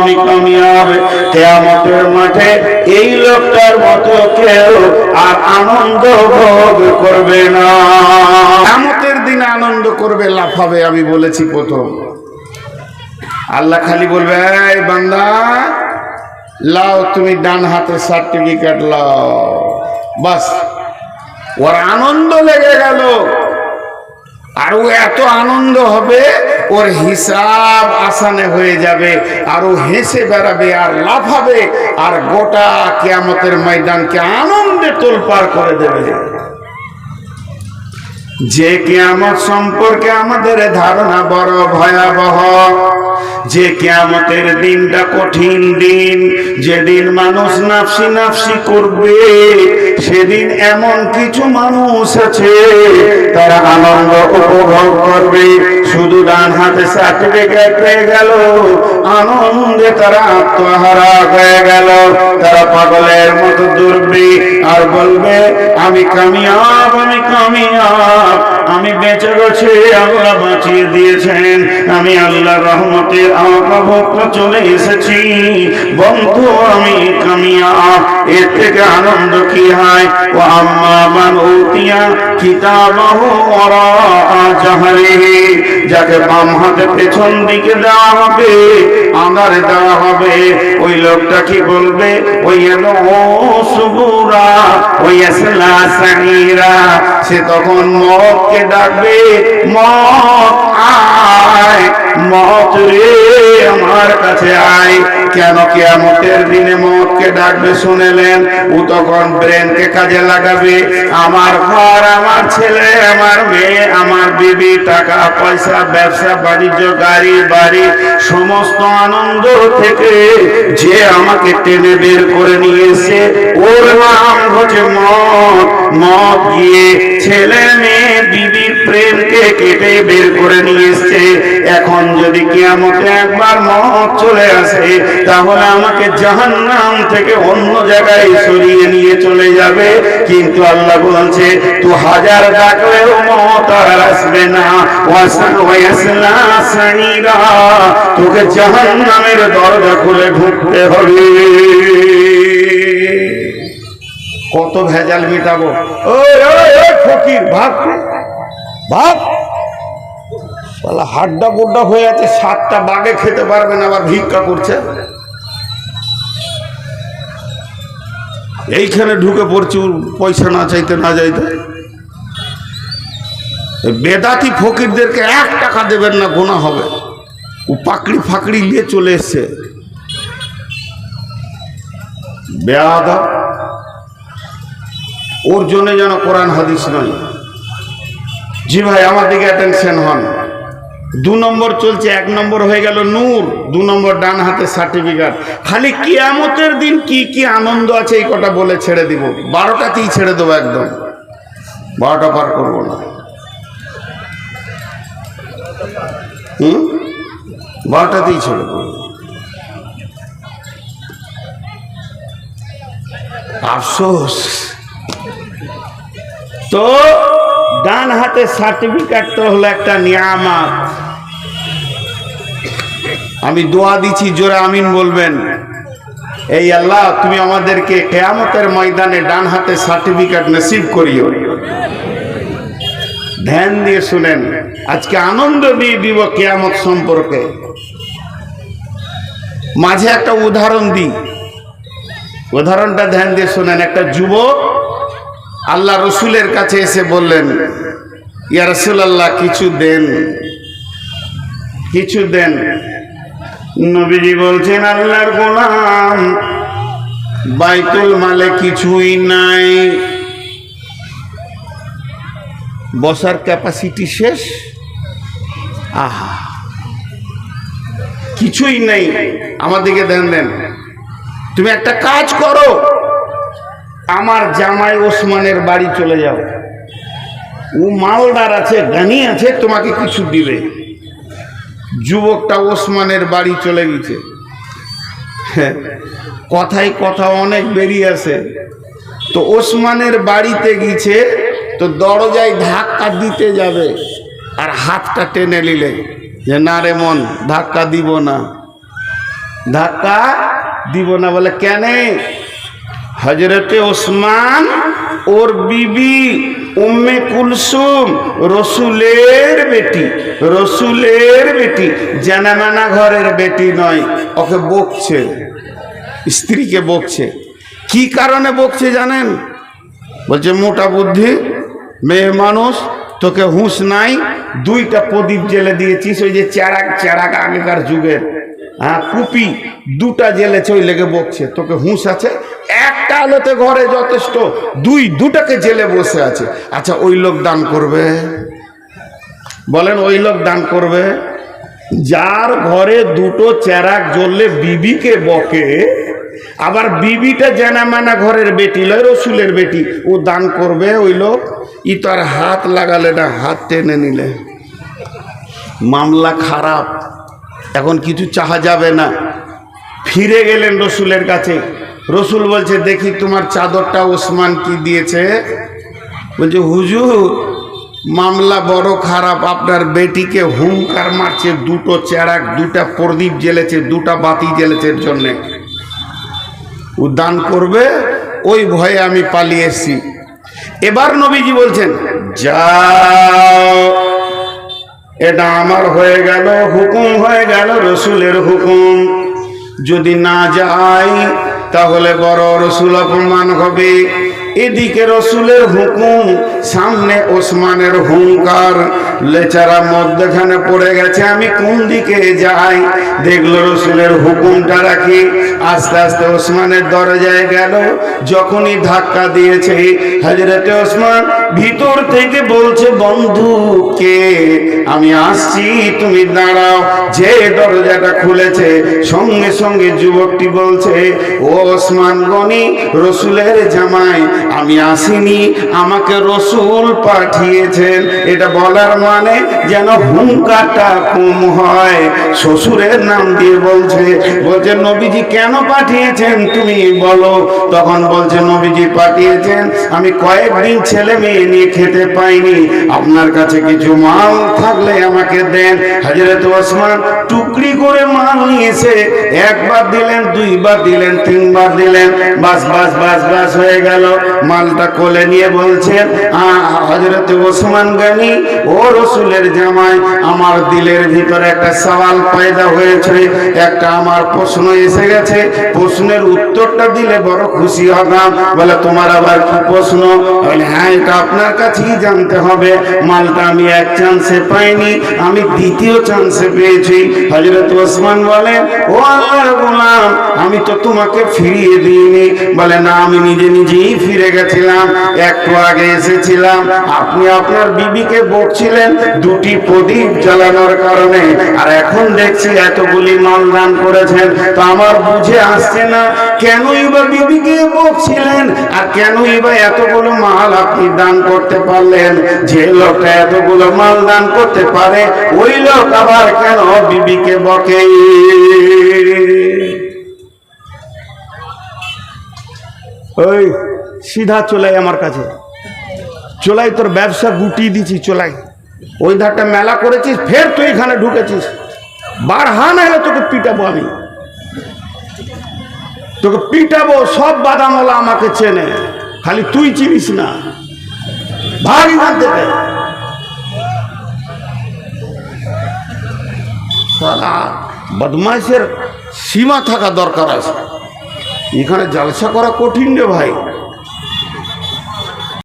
আমি কামিয়াব। কিয়ামতের মাঠে এই লোকটার মতো কেউ আর আনন্দ ভোগ করবে না। কিয়ামতের দিনে আনন্দ করবে, লাফাবে। আমি বলেছি প্রথম, আল্লাহ খালি বলবে, এই বান্দা লাও, তুমি ডান হাতে সার্টিফিকেট লাও। বাস, ওর আনন্দ লেগে গেল। আর ও এত আনন্দ হবে, ওর হিসাব আসানে হয়ে যাবে। আর ও হেসে বেড়াবে আর লাফাবে, আর গোটা কিয়ামতের ময়দানকে আনন্দে তোলপাড় করে দেবে। যে কিয়ামত সম্পর্কে আমাদের ধারণা বড় ভয়াবহ, যে কিয়ামতের দিনটা কঠিন দিন, যেদিন মানুষ নাফসি নাফসি করবে, সেদিন এমন কিছু মানুষ আছে তারা আনন্দ উপভোগ করবে। শুধু ডান হাতে সার্টিফিকেট পেয়ে গেল, আনন্দে তারা আত্মহারা হয়ে গেল। তারা পাগলের মতো দৌড়বে আর বলবে, আমি কামিয়াব, আমি কামিয়াব, আমি বেঁচে গেছি, আল্লাহ বাঁচিয়ে দিয়েছেন, আমি আল্লাহর রহমতের আওতাভুক্ত চলে এসেছি। বন্ধু, আমি কামিয়াব। এর থেকে আনন্দ কি হয়? ও আম্মা মান উতিয়া কিতাবাহু ওয়ারা জাহরিহি, যাকে বাম হাতে পেছন দিকে দেওয়া হবে, আঁধারে দেওয়া হবে, ওই লোকটা কি বলবে? ওই সুবুরা ওই আসলা সাগীরা, সে তখন মওতকে ডাকবে, মওত আয়, মওত রে আমার কাছে আয়। কেন কিয়ামতের দিনে মওতকে ডাকবে শুনেলেন? ও তখন ব্রেনকে কাজে লাগাবে। আমার ঘর, আমার ছেলে, আমার মেয়ে, আমার বিবি, টাকা পয়সা, ব্যবসা বাণিজ্য, গাড়ি বাড়ি, সমস্ত আনন্দ থেকে যে আমাকে টেনে বের করে নিয়েছে, ওর নাম হচ্ছে মওত। মওত গিয়ে ছেলে মেয়ে বিবির প্রেমকে কেটে বের করে নিয়ে এসছে। এখন যদি কিয়ামতে একবার মওত চলে আসে, তাহলে আমাকে জাহান্নাম থেকে অন্য জায়গায় সরিয়ে নিয়ে চলে যাবে। কিন্তু আল্লাহ বলছে, তু হাজার ডাকলেও মওত আর আসবে না। ওয়াসলা সাইরা, তোকে জাহান্নামের দরজা খুলে ঢুকতে হবে। কত ভেজাল মেটাবো? ওই ফকির, ভাগ ভাগ, শালা হাড্ডা গোড্ডা হয়ে আছে, 7টা বাগে খেতে পারবে না, আবার ভিক্ষা করছে। এইখানে ঢুকে পড়ছি পয়সা না চাইতে না যাইতে। বেদাতি ফকিরদেরকে 1 টাকা দেবেন না, গোনা হবে। ও পাকড়ি ফাকড়ি নিয়ে চলে এসছে, বেয়াদব। ওর জন্য যেন কোরআন হাদিস নয়। জি ভাই, আমার দিকে অ্যাটেনশন হন। 2 নম্বর চলছে, 1 নম্বর হয়ে গেল নূর, 2 নম্বর ডান হাতে সার্টিফিকেট। খালি কিয়ামতের দিন কি কি আনন্দ আছে এই কটা বলে ছেড়ে দিব। 12টাতেই ছেড়ে দেবো, একদম 12টা পার করবো না। 12টাতেই ছেড়ে দেবো। আফসোস তো, ডান হাতে সার্টিফিকেট তো হলো একটা নিয়ামত। আমি দোয়া দিচ্ছি, জোরে আমিন বলবেন। এই আল্লাহ, তুমি আমাদেরকে কিয়ামতের ময়দানে ডান হাতে সার্টিফিকেট নসিব করিও। ধ্যান দিয়ে শুনেন, আজকে আনন্দ দিয়ে দিব কিয়ামত সম্পর্কে। মাঝে একটা উদাহরণ দিই, উদাহরণটা ধ্যান দিয়ে শুনেন। একটা যুবক আল্লাহ রসুলের কাছে এসে বললেন, ইয়া রাসূলুল্লাহ, কিছু দেন, কিছু দেন। নবীজি বলছেন, আল্লাহর গোলাম, বাইতুল মালে কিছুই নাই, বসার ক্যাপাসিটি শেষ। আহা, কিছুই নেই। আমার দিকে ধ্যান দেন। তুমি একটা কাজ করো, আমার জামাই ওসমানের বাড়ি চলে যাও, ও মালদার আছে, গানি আছে, তোমাকে কিছু দিবে। যুবকটা ওসমানের বাড়ি চলে গেছে। কথাই কথা অনেক বেরিয়ে আছে। তো ওসমানের বাড়িতে গেছে, তো দরজায় ধাক্কা দিতে যাবে, আর হাতটা টেনে নিলে যে না রে মন, ধাক্কা দিব না। ধাক্কা দিব না। বলে কেন? হজরতে ওসমান ওর বিবি উম্মে কুলসুম রসুলের বেটি, রসুলের বেটি, জানামানা ঘরের বেটি নয়। ওকে বকছে, স্ত্রীকে বকছে। কি কারণে বকছে জানেন? বলছে মোটা বুদ্ধি, মেয়ে মানুষ, তোকে হুঁশ নাই, দুইটা প্রদীপ জেলে দিয়েছিস, ওই যে চেরাক চেরাক আগেকার যুগের, হ্যাঁ কুপি, দুটা জেলেছে, ওই লেগে বকছে। তোকে হুঁশ আছে? একটা আলোতে ঘরে যথেষ্ট, দুটাকে জেলে বসে আছে। আচ্ছা ওই লোক দান করবে? বলেন ওই লোক দান করবে? যার ঘরে দুটো চেরাক জ্বললে বিবিকে বকে, আবার বিবিটা জানামানা ঘরের বেটি লয়, রসুলের বেটি, ও দান করবে ওই লোক? ই তো আর হাত লাগালে না, হাত টেনে নিলে। মামলা খারাপ, এখন কিছু চাহা যাবে না। ফিরে গেলেন রসুলের কাছে। রসুল বলছে দেখি তোমার চাদরটা ওসমান কি দিয়েছে? বলছে হুজুর মামলা বড় খারাপ, আপনার বেটিকে হুঙ্কার মারছে, দুটো চেরাক, দুটা প্রদীপ জ্বেলেছে, দুটা বাতি জ্বেলেছে এর জন্যে। ও দান করবে, ওই ভয়ে আমি পালিয়ে এসেছি। এবার নবীজি বলছেন যাও, এটা আমার হয়ে গেল, হুকুম হয়ে গেল, রসুলের হুকুম। যদি না যাই তাহলে বড় রসুল অপমান হবে। এদিকে রসুলের হুকুম, সামনে ওসমানের হুঙ্কার, লেচারা মধ্যখানে পড়ে গেছে। আমি কোন দিকে যাই? দেখলো রসুলের হুকুমটা রাখি, আস্তে আস্তে ওসমানের দরজায় গেল। যখনই ধাক্কা দিয়েছে, হযরতে ওসমান ভিতর থেকে বলছে বন্ধু কে? আমি আসছি, তুমি দাঁড়াও। যে দরজাটা খুলেছে, সঙ্গে সঙ্গে যুবকটি বলছে ও ওসমান গনি, রসুলের জামাই, আমি আসিনি, আমাকে রসুল পাঠিয়েছেন। এটা বলার মানে যেন হুঙ্কারটা কম হয়। শ্বশুরের নাম দিয়ে বলছে, বলছে নবীজি কেন পাঠিয়েছেন তুমি বলো। তখন বলছে নবীজি পাঠিয়েছেন, আমি কয়েকদিন ছেলে মেয়ে নিয়ে খেতে পাইনি, আপনার কাছে কিছু মাল থাকলে আমাকে দেন। হযরত ওসমান টুকরি করে মাল নিয়েছে, একবার দিলেন, দুইবার দিলেন, তিনবার দিলেন, বাস বাস বাস বাস হয়ে গেল। মালটা কোলে নিয়ে বলছেন হযরত ওসমান গনি, ও রসুলের জামাই, আমার দিলের ভিতরে একটা সওয়াল পয়দা হয়েছে, একটা আমার প্রশ্ন এসে গেছে, প্রশ্নের উত্তরটা দিলে বড় খুশি হতাম। বলে তোমার আবার কি প্রশ্ন? বলে হ্যাঁ, এটা আপনার কাছেই জানতে হবে। মালটা আমি এক চান্সে পাইনি, আমি দ্বিতীয় চান্সে পেয়েছি। হযরত ওসমান বলেন ও আল্লাহর গোলাম, আমি তো তোমাকে ফিরিয়ে দিইনি। বলে না, আমি নিজে নিজেই ফিরে গেছিলাম, একটু আগে এসেছিলাম, আপনি আপনার বিবিকে বকছিলেন দুটি প্রদীপ জ্বালানোর কারণে, আর এখন দেখছি এতগুলি মাল দান করেছেন। তো আমার বুঝে আসছে না কেনই বা বিবিকে বকছিলেন, আর কেনই বা এতগুলো মাল আপনি দান করতে পারলেন। যে লোকটা এতগুলো মাল দান করতে পারে, ওই লোক আবার কেন বিবিকে বকে? ওই সিধা চলাই আমার কাছে, চলাই, তোর ব্যবসা গুটিয়ে দিচ্ছি, চলাই। ওই ধারটা মেলা করেছিস, ফের তুই এখানে ঢুকেছিস, বারহা না হলে তোকে পিটাবো, আমি তোকে পিটাবো। সব বাদামওয়ালা আমাকে চেনে, খালি তুই চিনিস না। ভাগ এখান থেকে। সারা বদমাইশের সীমা থাকা দরকার আছে। এখানে জলসা করা কঠিন রে ভাই।